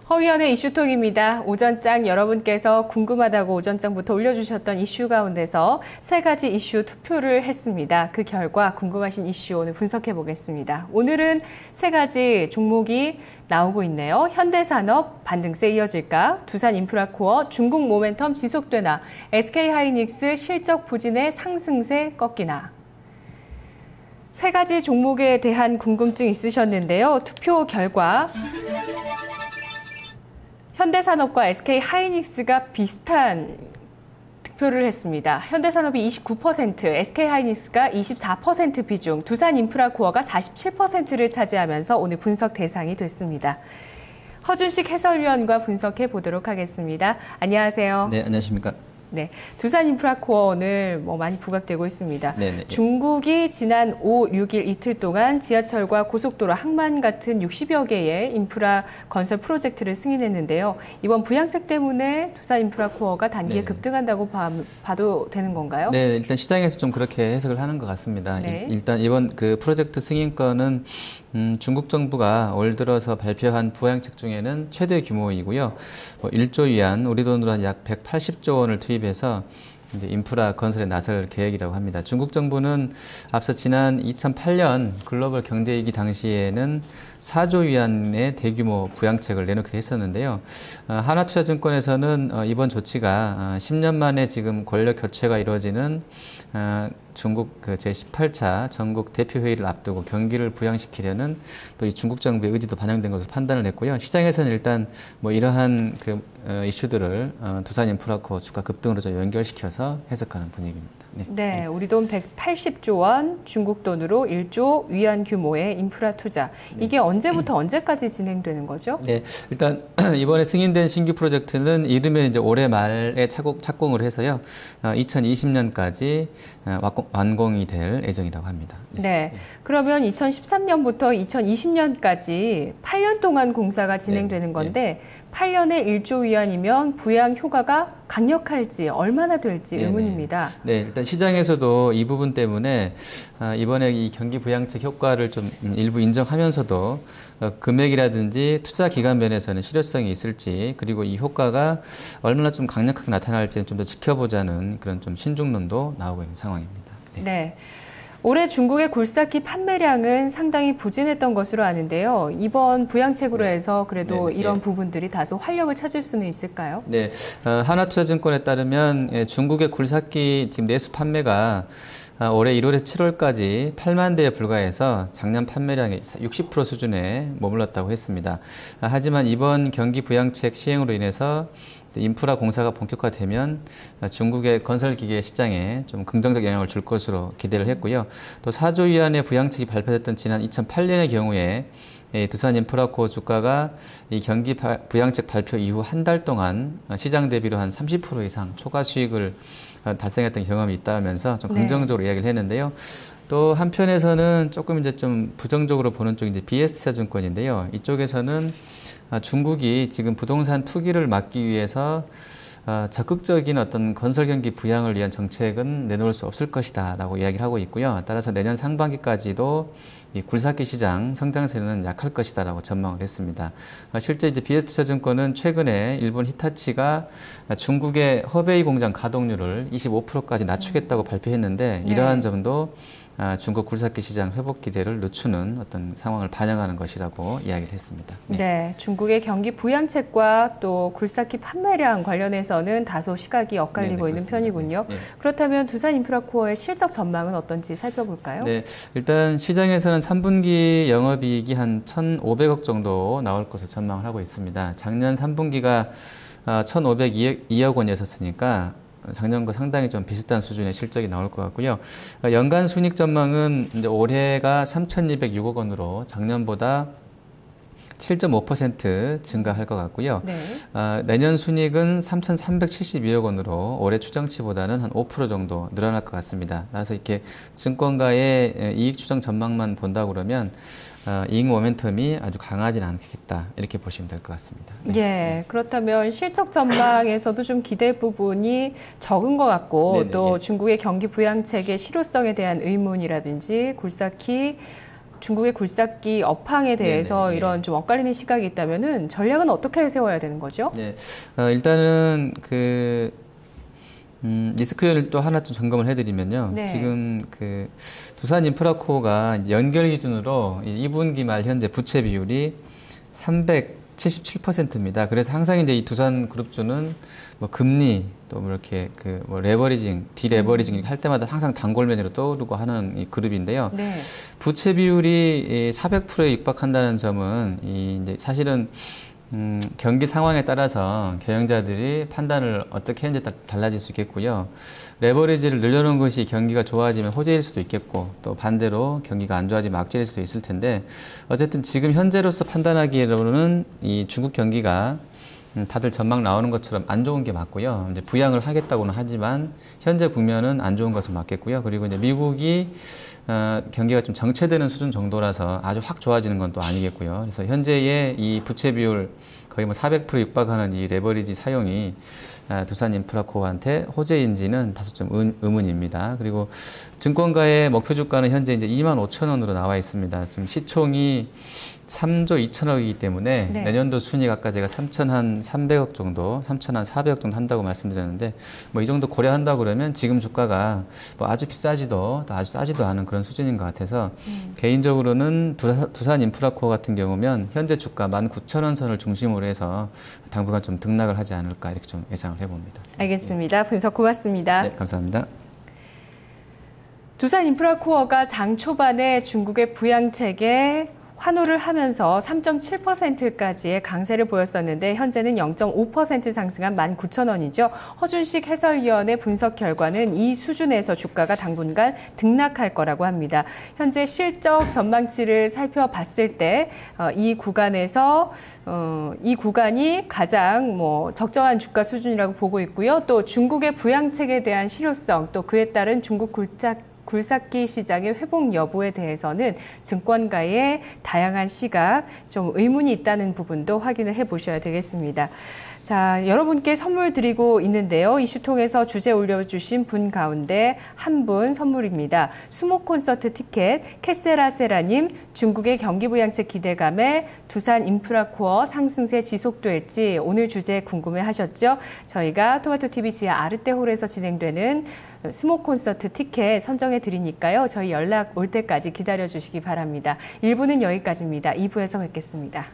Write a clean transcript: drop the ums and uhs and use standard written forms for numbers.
허위연의 이슈톡입니다. 오전장 여러분께서 궁금하다고 오전장부터 올려주셨던 이슈 가운데서 세 가지 이슈 투표를 했습니다. 그 결과 궁금하신 이슈 오늘 분석해 보겠습니다. 오늘은 세 가지 종목이 나오고 있네요. 현대산업 반등세 이어질까? 두산인프라코어 중국 모멘텀 지속되나? SK하이닉스 실적 부진의 상승세 꺾이나? 세 가지 종목에 대한 궁금증 있으셨는데요. 투표 결과 현대산업과 SK하이닉스가 비슷한 득표를 했습니다. 현대산업이 29%, SK하이닉스가 24% 비중, 두산인프라코어가 47%를 차지하면서 오늘 분석 대상이 됐습니다. 허준식 해설위원과 분석해 보도록 하겠습니다. 안녕하세요. 네, 안녕하십니까. 네, 두산인프라코어 오늘 많이 부각되고 있습니다. 네네. 중국이 지난 5, 6일 이틀 동안 지하철과 고속도로, 항만 같은 60여 개의 인프라 건설 프로젝트를 승인했는데요. 이번 부양책 때문에 두산인프라코어가 단기에 급등한다고 봐도 되는 건가요? 네, 일단 시장에서 좀 그렇게 해석을 하는 것 같습니다. 네. 일단 이번 그 프로젝트 승인권은 중국 정부가 올 들어서 발표한 부양책 중에는 최대 규모이고요. 1조 위안, 우리 돈으로 한 약 180조 원을 투입해서 이제 인프라 건설에 나설 계획이라고 합니다. 중국 정부는 앞서 지난 2008년 글로벌 경제위기 당시에는 4조 위안의 대규모 부양책을 내놓기도 했었는데요. 하나투자증권에서는 이번 조치가 10년 만에 지금 권력 교체가 이루어지는 중국 그 제18차 전국 대표회의를 앞두고 경기를 부양시키려는 또 이 중국 정부의 의지도 반영된 것으로 판단을 했고요. 시장에서는 일단 이러한 그 이슈들을 두산인프라코어 주가 급등으로 좀 연결시켜서 해석하는 분위기입니다. 네, 우리 돈 180조 원, 중국 돈으로 1조 위안 규모의 인프라 투자. 이게 언제부터 언제까지 진행되는 거죠? 네, 일단 이번에 승인된 신규 프로젝트는 이르면 이제 올해 말에 착공을 해서요. 2020년까지 완공이 될 예정이라고 합니다. 네, 그러면 2013년부터 2020년까지 8년 동안 공사가 진행되는 건데 8년에 1조 위안이면 부양 효과가 강력할지 얼마나 될지 의문입니다. 네, 일단 시장에서도 이 부분 때문에 이번에 이 경기 부양책 효과를 좀 일부 인정하면서도 금액이라든지 투자 기간 면에서는 실효성이 있을지, 그리고 이 효과가 얼마나 좀 강력하게 나타날지는 좀 더 지켜보자는 그런 좀 신중론도 나오고 있는 상황입니다. 네. 올해 중국의 굴삭기 판매량은 상당히 부진했던 것으로 아는데요. 이번 부양책으로 해서 그래도 이런 부분들이 다소 활력을 찾을 수는 있을까요? 네, 하나투자증권에 따르면 중국의 굴삭기 지금 내수 판매가 올해 1월에서 7월까지 8만 대에 불과해서 작년 판매량의 60% 수준에 머물렀다고 했습니다. 하지만 이번 경기 부양책 시행으로 인해서 인프라 공사가 본격화되면 중국의 건설기계 시장에 좀 긍정적 영향을 줄 것으로 기대를 했고요. 또 4조 위안의 부양책이 발표됐던 지난 2008년의 경우에 두산인프라코어 주가가 이 경기 부양책 발표 이후 한 달 동안 시장 대비로 한 30% 이상 초과 수익을 달성했던 경험이 있다면서 좀 긍정적으로 이야기를 했는데요. 또 한편에서는 조금 이제 좀 부정적으로 보는 쪽이 이제 BS투자증권인데요. 이쪽에서는 중국이 지금 부동산 투기를 막기 위해서 적극적인 어떤 건설 경기 부양을 위한 정책은 내놓을 수 없을 것이다 라고 이야기를 하고 있고요. 따라서 내년 상반기까지도 이 굴삭기 시장 성장세는 약할 것이다 라고 전망을 했습니다. 실제 이제 BS투자증권은 최근에 일본 히타치가 중국의 허베이 공장 가동률을 25%까지 낮추겠다고 발표했는데 이러한 점도 중국 굴삭기 시장 회복 기대를 늦추는 어떤 상황을 반영하는 것이라고 이야기를 했습니다. 네, 중국의 경기 부양책과 또 굴삭기 판매량 관련해서는 다소 시각이 엇갈리고 있는 편이군요. 그렇다면 두산인프라코어의 실적 전망은 어떤지 살펴볼까요? 네, 일단 시장에서는 3분기 영업이익이 한 1,500억 정도 나올 것으로 전망을 하고 있습니다. 작년 3분기가 1,502억 원이었으니까 작년과 상당히 좀 비슷한 수준의 실적이 나올 것 같고요. 연간 순이익 전망은 이제 올해가 3,206억 원으로 작년보다 7.5% 증가할 것 같고요. 내년 순이익은 3,372억 원으로 올해 추정치보다는 한 5% 정도 늘어날 것 같습니다. 그래서 이렇게 증권가의 이익 추정 전망만 본다 그러면 이익 모멘텀이 아주 강하지는 않겠다 이렇게 보시면 될 것 같습니다. 예, 그렇다면 실적 전망에서도 좀 기댈 부분이 적은 것 같고 또 중국의 경기 부양책의 실효성에 대한 의문이라든지 굴삭기 중국의 굴삭기 업황에 대해서 네네, 이런 좀 엇갈리는 시각이 있다면은 전략은 어떻게 세워야 되는 거죠? 네, 일단은 리스크를 또 하나 좀 점검을 해드리면요. 네. 지금 두산 인프라코어가 연결 기준으로 2분기 말 현재 부채 비율이 377%입니다. 그래서 항상 이제 이 두산 그룹주는 뭐 금리 또 뭐 이렇게 뭐 레버리징, 디레버리징 할 때마다 항상 단골메뉴로 떠오르고 하는 이 그룹인데요. 네. 부채 비율이 400%에 육박한다는 점은 이제 사실은 경기 상황에 따라서 경영자들이 판단을 어떻게 했는지 달라질 수 있겠고요. 레버리지를 늘려놓은 것이 경기가 좋아지면 호재일 수도 있겠고, 또 반대로 경기가 안 좋아지면 악재일 수도 있을 텐데, 어쨌든 지금 현재로서 판단하기로는 이 중국 경기가 다들 전망 나오는 것처럼 안 좋은 게 맞고요. 이제 부양을 하겠다고는 하지만 현재 국면은 안 좋은 것은 맞겠고요. 그리고 이제 미국이 경기가 좀 정체되는 수준 정도라서 아주 확 좋아지는 건 또 아니겠고요. 그래서 현재의 이 부채 비율 거의 뭐 400% 육박하는 이 레버리지 사용이 두산 인프라코어한테 호재인지는 다소 좀 의문입니다. 그리고 증권가의 목표 주가는 현재 이제 25,000원으로 나와 있습니다. 지금 시총이 3조 2천억이기 때문에 네. 내년도 순이익 아까 제가 3,300억 정도, 3,400억 정도 한다고 말씀드렸는데 뭐 이 정도 고려한다 그러면 지금 주가가 뭐 아주 비싸지도 또 아주 싸지도 않은 그런 수준인 것 같아서 개인적으로는 두산 인프라코어 같은 경우면 현재 주가 19,000원 선을 중심으로 해서 당분간 좀 등락을 하지 않을까 이렇게 좀 예상을 해봅니다. 알겠습니다. 분석 고맙습니다. 네, 감사합니다. 두산 인프라코어가 장 초반에 중국의 부양책에 환호를 하면서 3.7%까지의 강세를 보였었는데 현재는 0.5% 상승한 19,000원이죠. 허준식 해설위원의 분석 결과는 이 수준에서 주가가 당분간 등락할 거라고 합니다. 현재 실적 전망치를 살펴봤을 때 이 구간에서 이 구간이 가장 적정한 주가 수준이라고 보고 있고요. 또 중국의 부양책에 대한 실효성, 또 그에 따른 중국 굴삭기 시장의 회복 여부에 대해서는 증권가의 다양한 시각, 좀 의문이 있다는 부분도 확인을 해보셔야 되겠습니다. 자, 여러분께 선물 드리고 있는데요. 이슈 통해서 주제 올려주신 분 가운데 한 분 선물입니다. 수목 콘서트 티켓, 캐세라세라님, 중국의 경기 부양책 기대감에 두산 인프라코어 상승세 지속될지 오늘 주제 궁금해 하셨죠? 저희가 토마토TV 지하 아르떼홀에서 진행되는 수목 콘서트 티켓 선정해 드리니까요. 저희 연락 올 때까지 기다려 주시기 바랍니다. 1부는 여기까지입니다. 2부에서 뵙겠습니다.